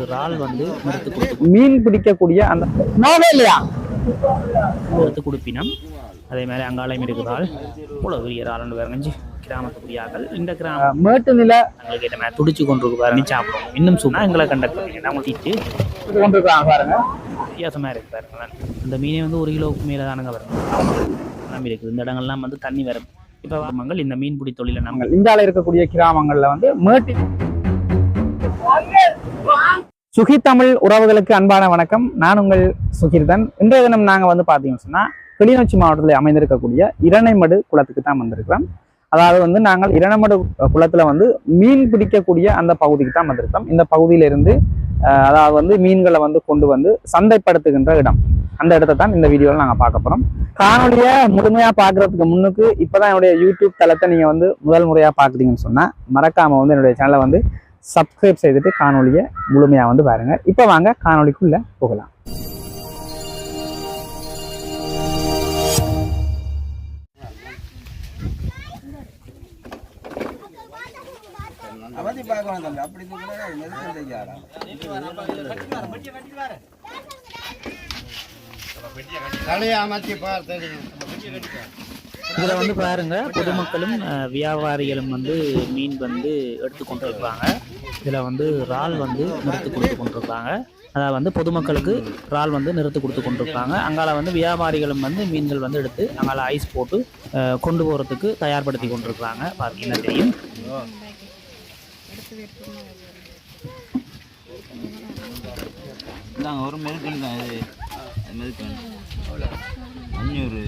இறால் வந்து மீன் பிடிக்கக்கூடிய அந்த இல்லையா நிறுத்து குடுப்பினம் அதே மாதிரி அங்காலயம் இருக்கிறாள் இவ்வளவு இறால் வேறஞ்சு கிராமத்துக்குரிய ஆக்கள் இந்த கிராமம் மேட்டு நில எங்களுக்கு என்ன துடிச்சு கொண்டு பாருங்க சாப்பிடும் இன்னும் சொன்னா எங்களை கண்டக்ட் பண்ணிக்கிட்டா அவங்க தீச்சு கொண்டிருக்காங்க பாருங்க. வித்தியாசமா இருக்கு பாருங்க. அந்த மீனே வந்து 1 கிலோவுக்கு மேலே தானங்க வரும் நம்பி இருக்குது. இந்த இடங்கள்லாம் வந்து தண்ணி வரும். இப்போ மக்கள் இந்த மீன்பிடி தொழிலை நம்ம இந்தியாவில் இருக்கக்கூடிய கிராமங்கள்ல வந்து மேட்டி சுகி தமிழ் உறவுகளுக்கு அன்பான வணக்கம். நான் உங்கள் சுகிர்தன். இன்றைய தினம் நாங்கள் வந்து பார்த்தீங்கன்னு சொன்னால் கிளிநொச்சி மாவட்டத்தில் அமைந்திருக்கக்கூடிய இரணைமடு குளத்துக்கு தான் வந்திருக்கிறோம். அதாவது வந்து நாங்கள் இரணைமடு குளத்துல வந்து மீன் பிடிக்கக்கூடிய அந்த பகுதிக்கு தான் வந்திருக்கிறோம். இந்த பகுதியிலிருந்து அதாவது வந்து மீன்களை வந்து கொண்டு வந்து சந்தைப்படுத்துகின்ற இடம், அந்த இடத்தை தான் இந்த வீடியோவில் நாங்கள் பார்க்க போகிறோம். காணொலியை முழுமையாக பார்க்குறதுக்கு முன்னுக்கு இப்போ தான் என்னுடைய யூடியூப் தளத்தை நீங்கள் வந்து முதல் முறையாக பார்க்குறீங்கன்னு சொன்னால் மறக்காமல் வந்து என்னுடைய சேனலை வந்து சப்ஸ்கிரைப் செய்துட்டு காணொலியை முழுமையாக வந்து பாருங்கள். இப்போ வாங்க காணொலிக்குள்ளே போகலாம். இதுல வந்து பாருங்க, பொதுமக்களும் வியாபாரிகளும் வந்து மீன் வந்து எடுத்துக்கொண்டு இருப்பாங்க. இதுல வந்து இறால் வந்து நிறுத்து கொடுத்து கொண்டிருப்பாங்க. அதாவது வந்து பொதுமக்களுக்கு இறால் வந்து நிறுத்து கொடுத்து கொண்டிருப்பாங்க. அங்கால வந்து வியாபாரிகளும் வந்து மீன்கள் வந்து எடுத்து அங்கால ஐஸ் போட்டு கொண்டு போறதுக்கு தயார்படுத்தி கொண்டிருக்கிறாங்க. பார்த்தீங்கன்னா தெரியும். ஒரு மெதுக்கு தான் இது மெதுக்கு 500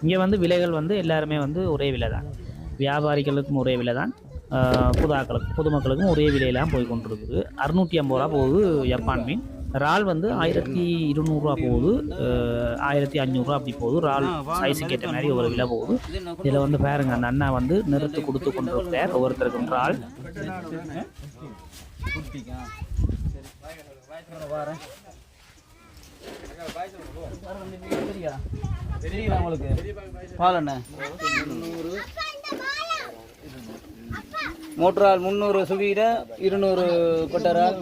இங்கே வந்து விலைகள் வந்து எல்லாருமே வந்து ஒரே விலை தான். வியாபாரிகளுக்கும் ஒரே விலை தான், பொதுமக்களுக்கும் ஒரே விலையெல்லாம் போய் கொண்டிருக்குது. 650 ரூபா போகுது ஜப்பான் மீன். இறால் வந்து 1200 ரூபா போகுது, 1500 ரூபா அப்படி போகுது. இறால் சைஸுக்கு ஏற்ற மாதிரி ஒரு விலை போகுது. இதில் வந்து பாருங்க, அந்த அண்ணா வந்து நிறுத்து கொடுத்து கொண்டிருக்கார் ஒவ்வொருத்தருக்கும் இறால். மோட்டரால் 300 சுவீட 200 கொட்டரால்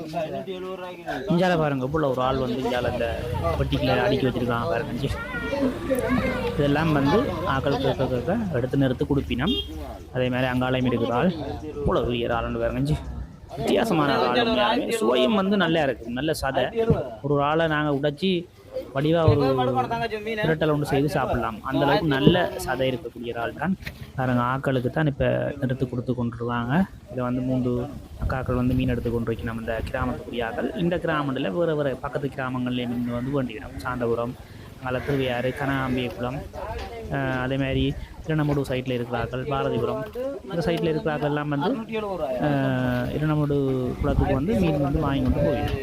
இஞ்சால பாருங்க. இவ்வளோ ஒரு ஆள் வந்து இஞ்சால இந்த பெட்டிக்குள்ள அடுக்கி வச்சிருக்காங்க பாருங்க. இதெல்லாம் வந்து ஆக்கள் கேட்க எடுத்து நிறுத்து கொடுப்பினம். அதே மாதிரி அங்காலயம் இருக்கிறாள் இவ்வளோ இறால்னு பாருங்க. வித்தியாசமான ஆள், சுவையும் வந்து நல்லா இருக்குது, நல்ல சதை. ஒரு ஆளை நாங்கள் உடைச்சி வடிவாக ஒரு திரட்டல் ஒன்று செய்து சாப்பிடலாம். அந்த அளவுக்கு நல்ல சதை இருக்கக்கூடிய ஆள் தான் பாருங்க. ஆக்களுக்கு தான் இப்போ நிறுத்து கொடுத்து கொண்டுருவாங்க. இதில் வந்து 3 அக்காக்கள் வந்து மீன் எடுத்து கொண்டு வைக்கணும். இந்த கிராமத்துக்குரிய ஆக்கள் இந்த கிராமத்தில் வேறு பக்கத்து கிராமங்கள்லேயே மீன் வந்து வேண்டிக்கிறோம். சாந்தபுரம், திருவையாறு, கனாம்பியகுளம், அதேமாதிரி இரணைமடு சைட்டில் இருக்கிறார்கள், பாரதிபுரம் இந்த சைட்டில் இருக்கிறார்கள் எல்லாம் வந்து இரணைமடு குளத்துக்கு வந்து மீன் வந்து வாங்கி கொண்டு போயிடும்.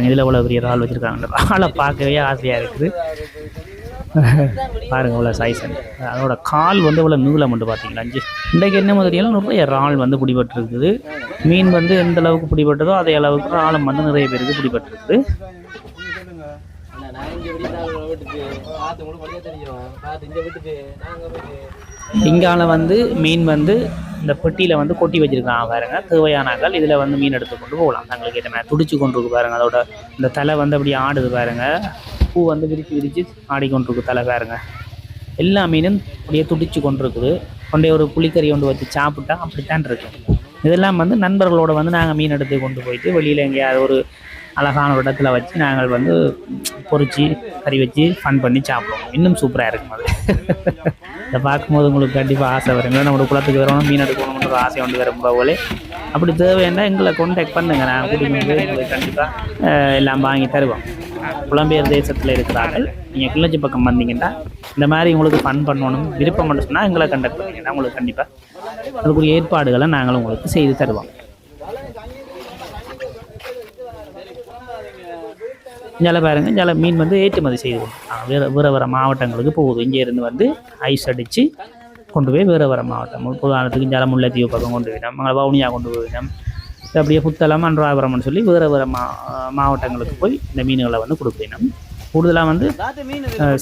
இதில் இவ்வளோ பெரிய இறால் வச்சுருக்காங்க. இறாலை பார்க்கவே ஆசையாக இருக்குது பாருங்க. இவ்வளோ சைஸ், அதோட கால் வந்து இவ்வளோ நீளம் மட்டும் பார்த்தீங்களா. இன்றைக்கு என்ன மாதிரியெல்லாம் நிறைய இறால் வந்து பிடிபட்டுருக்குது. மீன் வந்து எந்த அளவுக்கு பிடிபட்டதோ அதே அளவுக்கு இறாலும் வந்து நிறைய பேருக்கு பிடிபட்டுருக்குது. இங்கால வந்து மீன் வந்து இந்த பெட்டியில் வந்து கொட்டி வச்சுருக்காங்க பாருங்க. தேவையானாக்கள் இதில் வந்து மீன் எடுத்து கொண்டு போகலாம். தங்களுக்கு ஏற்ற மாதிரி துடிச்சு கொண்டு இருக்கு பாருங்க. அதோட இந்த தலை வந்து அப்படி ஆடுது பாருங்க. பூ வந்து விரிச்சு ஆடிக்கொண்டிருக்கு தலை பாருங்க. எல்லா மீனும் அப்படியே துடிச்சு கொண்டு இருக்குது. கொண்டே ஒரு புளிக்கறி கொண்டு வச்சு சாப்பிட்டா அப்படித்தான் இருக்கு. இதெல்லாம் வந்து நண்பர்களோட வந்து நாங்கள் மீன் எடுத்து கொண்டு போயிட்டு வெளியில் எங்கேயாவது ஒரு அழகான ஒரு இடத்துல வச்சு நாங்கள் வந்து பொறிச்சு கறி வச்சு ஃபன் பண்ணி சாப்பிடுவோம். இன்னும் சூப்பராக இருக்கும் அது. இதை பார்க்கும்போது உங்களுக்கு கண்டிப்பாக ஆசை வரும். நம்மளோட குளத்துக்கு வரணும், மீன் எடுக்கணும்ன்ற ஆசை வந்து வரும் போலே. அப்படி தேவைன்னா எங்களை கான்டாக்ட் பண்ணுங்க, நான் கூட்டிகிட்டு வந்து உங்களுக்கு கண்டிப்பாக எல்லாம் வாங்கி தருவோம். புலம்பெயர் தேசத்தில் இருக்கிறார்கள். நீங்கள் கிளிநொச்சி பக்கம் வந்தீங்கன்னா இந்த மாதிரி உங்களுக்கு ஃபன் பண்ணணும் விருப்பம் மட்டும் சொன்னால் எங்களை கண்டக்ட் பண்ணிங்கன்னா உங்களுக்கு கண்டிப்பாக அதுக்குரிய ஏற்பாடுகளை நாங்கள் உங்களுக்கு செய்து தருவோம். ஜல பாருங்க, ஜல மீன் வந்து ஏற்றுமதி செய்து வேறு மாவட்டங்களுக்கு போகுது. இங்கேருந்து வந்து ஐஸ் அடித்து கொண்டு போய் வேறு மாவட்டம், உதாரணத்துக்கு ஜல முல்லைத்தீவு பக்கம் கொண்டு போயிடும், வவுனியா கொண்டு போயிடும், அப்படியே புத்தளம் அன்றாபுரம்னு சொல்லி வேறு மாவட்டங்களுக்கு போய் இந்த மீன்களை வந்து கொடுக்கணும். கூடுதலாக வந்து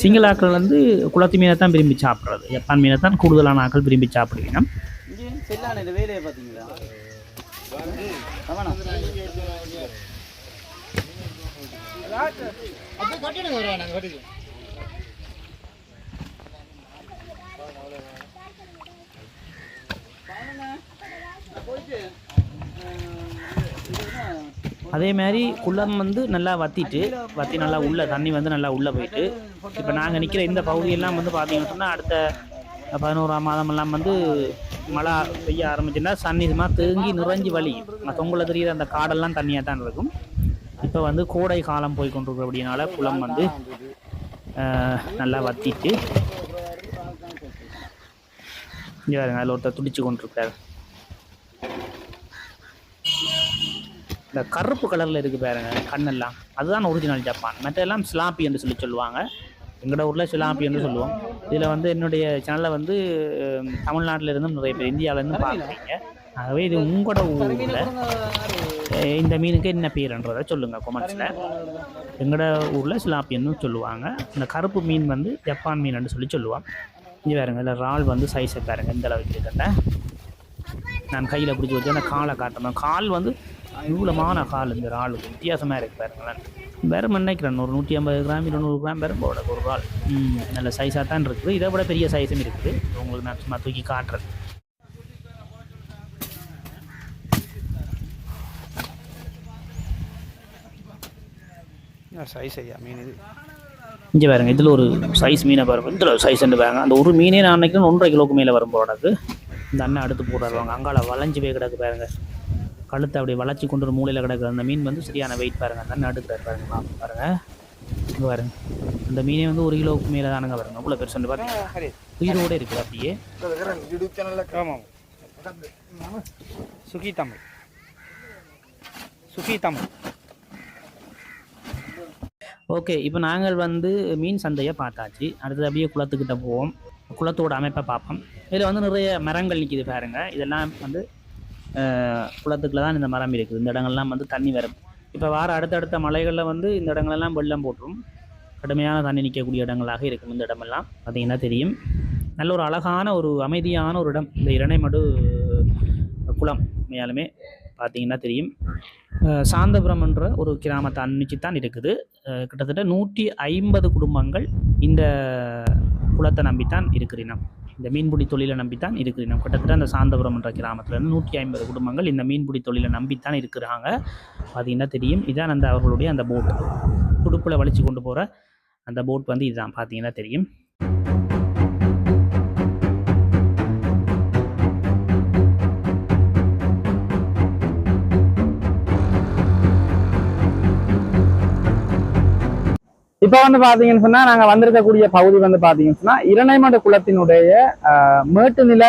சிங்களாக்கள் வந்து குளத்து மீனை தான் விரும்பி சாப்பிட்றது, ஜப்பான் மீனை தான் கூடுதலான ஆக்கள் விரும்பி சாப்பிடுவீங்க. அதே மாதிரி குளம் வந்து நல்லா வற்றி நல்லா உள்ள தண்ணி வந்து நல்லா உள்ளே போயிட்டு, இப்போ நாங்கள் நிற்கிற இந்த பகுதியெல்லாம் வந்து பார்த்தீங்கன்னு சொன்னால் அடுத்த 11ஆம் மாதமெல்லாம் வந்து மழை பெய்ய ஆரம்பிச்சுன்னா சன்னிதமாக தேங்கி நிறைஞ்சி வலி தொங்குல தெரிகிற அந்த காடெல்லாம் தண்ணியாக தான் இருக்கும். இப்போ வந்து கோடை காலம் போய் கொண்டிருக்கிற அப்படினால குளம் வந்து நல்லா வற்றிட்டு இங்கே பாருங்க, அதில் ஒருத்தர் துடிச்சு கொண்டிருக்காரு. இந்த கருப்பு கலரில் இருக்குது பாருங்க கண்ணெல்லாம், அதுதான் ஒரிஜினல் ஜப்பான். மற்றெல்லாம் சிலாப்பி என்று சொல்லுவாங்க, எங்களோட ஊரில் சிலாப்பி என்று சொல்லுவோம். இதில் வந்து என்னுடைய சேனலில் வந்து தமிழ்நாட்டில் இருந்தும் நிறைய பேர் இந்தியாவிலேருந்து பார்க்குறீங்க. ஆகவே இது உங்களோட ஊரில் இந்த மீனுக்கு என்ன பேருன்றதை சொல்லுங்கள் கொமெண்ட்ஸில். எங்களோட ஊரில் சிலாப்பின்னு சொல்லுவாங்க. இந்த கருப்பு மீன் வந்து ஜப்பான் மீன் சொல்லுவாங்க. இங்கே பாருங்க, இதில் இறால் வந்து சைஸை பாருங்கள் இந்த அளவுக்கு இருக்கட்ட. நான் கையில் பிடிச்சி வச்சு அந்த காலை காட்டணும். கால் வந்து இவ்வளோமான கால், இந்த இறாலுக்கு வித்தியாசமாக இருக்குது பாருங்களேன். வேறு நினைக்கிறேன் ஒரு 150 கிராம் 200 கிராம் வேறு போட ஒரு இறால் நல்ல சைஸாக தான் இருக்குது. இதை விட பெரிய சைஸும் இருக்குது. உங்களுக்கு நான் சும்மா தூக்கி காட்டுறேன். சைஸ் ஐயா மீன் இது இங்கே பாருங்க, இதில் ஒரு சைஸ் மீனை பாருங்க, இதில் சைஸ்ன்னு பாருங்க. அந்த ஒரு மீனே நான் நினைக்கிறேன் 1.5 கிலோக்கு மேலே வரும் போடாது. இந்த அண்ணன் அடுத்து போடுறாங்க, அங்கால வளைஞ்சு போய் கிடக்கு பாருங்க, கழுத்தை அப்படி வளைச்சி கொண்டு ஒரு மூலையில் கிடக்குற அந்த மீன் வந்து சரியான வெயிட் பாருங்க. அந்த அண்ணன் அடுக்கிறாரு பாருங்க, பாருங்க இங்கே பாருங்க. அந்த மீனே வந்து 1 கிலோவுக்கு மேலே தானுங்க பாருங்க, அவ்வளோ பெருசு பார்த்தீங்கன்னா உயிரோடு இருக்குது அப்படியே. சுகி தமிழ். ஓகே, இப்போ நாங்கள் வந்து மீன் சந்தையை பார்த்தாச்சு. அடுத்தது அப்படியே குளத்துக்கிட்ட போவோம், குளத்தோட அமைப்பை பார்ப்போம். இதில் வந்து நிறைய மரங்கள் நிற்கிது பாருங்க. இதெல்லாம் வந்து குளத்துக்குள்ள தான் இந்த மரம் இருக்குது. இந்த இடங்கள்லாம் வந்து தண்ணி வரும். இப்போ அடுத்தடுத்த மலைகளில் வந்து இந்த இடங்களெல்லாம் வெள்ளம் போட்டுரும், கடுமையான தண்ணி நிற்கக்கூடிய இடங்களாக இருக்கும். இந்த இடமெல்லாம் பார்த்திங்கன்னா தெரியும். நல்ல ஒரு அழகான ஒரு அமைதியான ஒரு இடம் இந்த இரணைமடு குளம். உண்மையாலுமே பார்த்திங்கன்னா தெரியும். சாந்தபுரம் என்ற ஒரு கிராமத்தை அன்னிச்சு தான் இருக்குது. கிட்டத்தட்ட 150 குடும்பங்கள் இந்த குளத்தை நம்பித்தான் இருக்கிறினம், இந்த மீன்பிடி தொழிலை நம்பித்தான் இருக்கிறினம். கிட்டத்தட்ட அந்த சாந்தபுரம் என்ற கிராமத்தில் 150 குடும்பங்கள் இந்த மீன்பிடி தொழிலை நம்பித்தான் இருக்கிறாங்க. பார்த்திங்கன்னா தெரியும். இதான் அந்த அவர்களுடைய அந்த போட், துடுப்பில் வலிச்சு கொண்டு போகிற அந்த போட் வந்து இதுதான். பார்த்திங்கன்னா தெரியும். இப்போ வந்து பார்த்தீங்கன்னு சொன்னால் நாங்கள் வந்திருக்கக்கூடிய பகுதி வந்து பார்த்தீங்கன்னு சொன்னால் இரணைமடு குளத்தினுடைய மேட்டு நில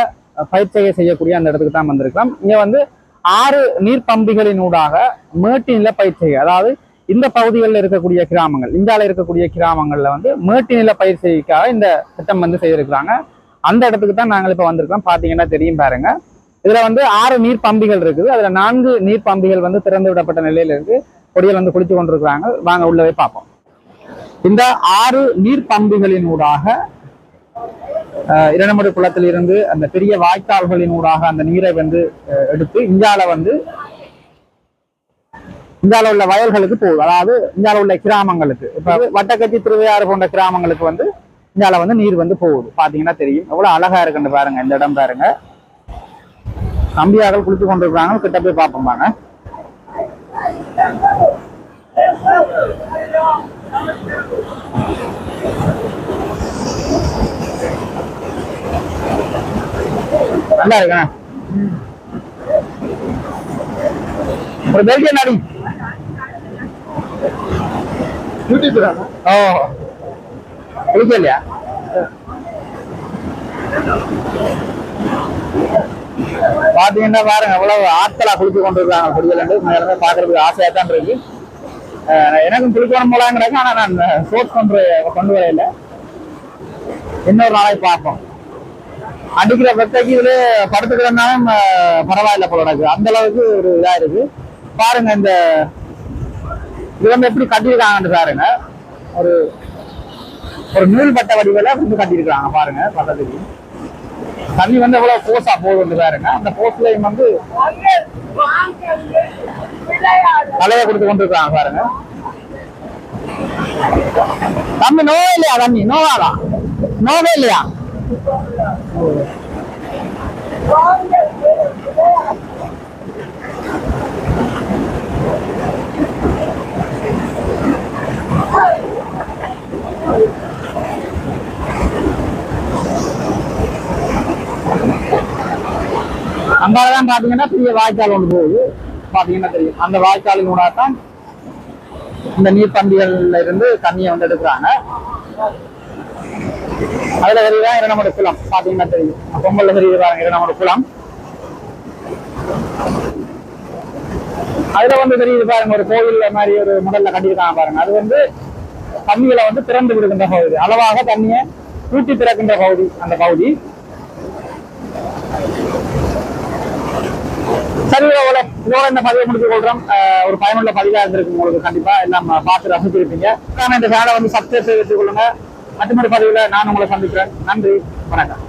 பயிற்சியை செய்யக்கூடிய அந்த இடத்துக்கு தான் வந்திருக்கிறோம். இங்கே வந்து 6 நீர்ப்பம்பிகளினூடாக மேட்டு நில பயிற்சி, அதாவது இந்த பகுதிகளில் இருக்கக்கூடிய கிராமங்கள், இந்தியாவில் இருக்கக்கூடிய கிராமங்களில் வந்து மேட்டு நில பயிற்சிக்காக இந்த திட்டம் வந்து செய்திருக்கிறாங்க. அந்த இடத்துக்கு தான் நாங்கள் இப்போ வந்திருக்கோம். பார்த்தீங்கன்னா தெரியும் பாருங்க, இதில் வந்து 6 நீர்ப்பம்பிகள் இருக்குது. அதில் 4 நீர்ப்பம்பிகள் வந்து திறந்து விடப்பட்ட நிலையில் இருக்கு. கொடியில் வந்து குளித்து கொண்டிருக்கிறாங்க. வாங்க உள்ளவே பார்ப்போம். இந்த 6 நீர்ப்பம்பிகளினூடாக இரணைமடு குளத்தில் இருந்து அந்த பெரிய வாய்க்கால்களினூடாக அந்த நீரை வந்து எடுத்து இந்தியாவில் உள்ள வயல்களுக்கு போகுது. அதாவது இந்தியாவில் உள்ள கிராமங்களுக்கு, இப்ப வட்டக்கச்சி, திருவையாறு போன்ற கிராமங்களுக்கு வந்து இந்தியாவில் வந்து நீர் வந்து போகுது. பாத்தீங்கன்னா தெரியும் எவ்வளவு அழகா இருக்குன்னு பாருங்க. இந்த இடம் பாருங்க, தம்பியார்கள் குளித்து கொண்டிருக்கிறாங்க. கிட்ட போய் பார்ப்போம் வாங்க. நல்லா இருக்கா ஒரு பெல்ஜியன் நாடி ஓ குளிக்க இல்லையா? பாத்தீங்கன்னா பாருங்க எவ்வளவு ஆட்களா குளிச்சு கொண்டு இருக்காங்க. குடிக்கலன்னு மேலே பாக்குறதுக்கு ஆசையா தான் இருக்கு. எனக்கும் குளிக்கணும் போலாங்கிறாங்க. ஆனா நான் சோட் கொண்டு வரையில. இன்னொரு நாளை பார்ப்போம். அடிக்கிற வெக்கைக்கு இதுல படுத்துக்கிறதுனாலும் பரவாயில்ல போல எனக்கு. அந்த அளவுக்கு ஒரு இதா இருக்கு பாருங்க. இந்த இது வந்து எப்படி கட்டியிருக்காங்கன்னு பாருங்க. ஒரு ஒரு நூல் பட்ட வடிவில வந்து கட்டியிருக்காங்க பாருங்க. பக்கத்துக்கு தண்ணி வந்து எவ்வளவு போஸா போகுது பாருங்க. அந்த போஸ்லயும் வந்து தலையை கொடுத்து கொண்டு இருக்காங்க பாருங்க. தம்பி நோவே இல்லையா? தண்ணி நோவாதா? நோவே இல்லையா? அங்காலதான் பாத்தீங்கன்னா பெரிய வாய்க்கால் ஒன்று போகுது. பாத்தீங்கன்னா தெரியும். அந்த வாய்க்காலின் கூட தான் இந்த நீர்ப்பந்திகள்ல இருந்து தண்ணியை வந்து எடுக்கிறாங்க. அதுல தெரியுதான் இரநமோட குளம். பாத்தீங்கன்னா தெரியும். பொங்கல்ல தெரியுது பாருங்க இரநமோட குளம். அதுல வந்து தெரியுது பாருங்க ஒரு கோவில் மாதிரி ஒரு முதல்ல கட்டியிருக்காங்க பாருங்க. அது வந்து தண்ணிகளை வந்து திறந்து விடுகின்ற பகுதி. அளவாக தண்ணியை ஊற்றி திறக்கின்ற பகுதி அந்த பகுதி. சரி, இதோட இந்த பதிவை முடித்துக் கொள்றோம். ஒரு பயனுள்ள பதிவாக இருந்திருக்கு உங்களுக்கு. கண்டிப்பா எல்லாம் பார்த்து ரசிச்சிருப்பீங்க. இந்த சேனலை வந்து சப்ஸ்கிரைப் செய்து வச்சுக் கொள்ளுங்க. மற்றொரு பதிவுல நான் உங்களை சந்திக்கிறேன். நன்றி, வணக்கம்.